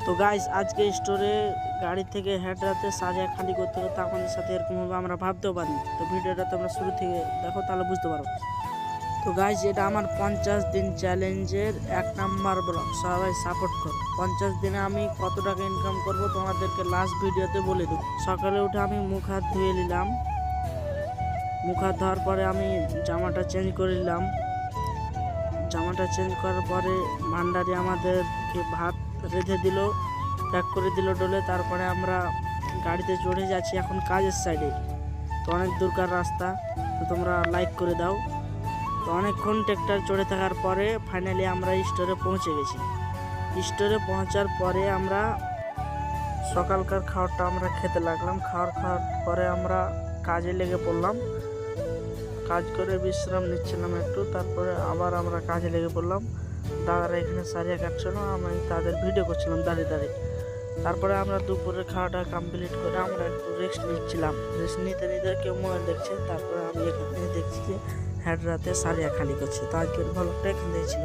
তো গাইস আজকে স্টোরে গাড়ি থেকে হেড রাতে সারিয়া খালি করতে করতে আমাদের সাথে এরকম হবে আমরা ভাবতেও পারি। তো ভিডিওটা তোমরা শুরু থেকে দেখো তাহলে বুঝতে পারো। তো গাইস এটা আমার 50 দিন চ্যালেঞ্জের 1 নাম্বার ব্লগ, সবাই সাপোর্ট করো। 50 দিনে আমি কত টাকা ইনকাম করব তোমাদেরকে লাস্ট ভিডিওতে বলে দেবো। সকালে উঠে আমি মুখ হাত ধুয়ে নিলাম, মুখ হাত ধোয়ার পরে আমি জামাটা চেঞ্জ করে নিলাম। জামাটা চেঞ্জ করার পরে ভান্ডারি আমাদেরকে ভাত রেঁধে দিল, প্যাক করে দিল ডোলে। তারপরে আমরা গাড়িতে চড়ে যাচ্ছি এখন কাজের সাইডে। তো অনেক দূরকার রাস্তা, তো তোমরা লাইক করে দাও। তো অনেকক্ষণ ট্র্যাক্টর চড়ে থাকার পরে ফাইনালি আমরা স্টোরে পৌঁছে গেছি। স্টোরে পৌঁছার পরে আমরা সকালকার খাবারটা আমরা খেতে লাগলাম। খাওয়ার পরে আমরা কাজে লেগে পড়লাম। কাজ করে বিশ্রাম নিচ্ছিলাম একটু, তারপরে আবার আমরা কাজে লেগে পড়লাম। দাদারা এখানে সারিয়া কাটছিল, আমি তাদের ভিডিও করছিলাম দাঁড়িয়ে দাঁড়িয়ে। তারপরে আমরা দুপুরে খাওয়াটা কমপ্লিট করে আমরা একটু রেস্ট নিচ্ছিলাম। রেস্ট নিতে নিতে কেউ মোবাইল দেখছে, তারপরে আমি এখান থেকে দেখছি যে হেড রাতে সারিয়া খালি করছে। তো আজকের ব্লগটা এখান থেকে ছিল।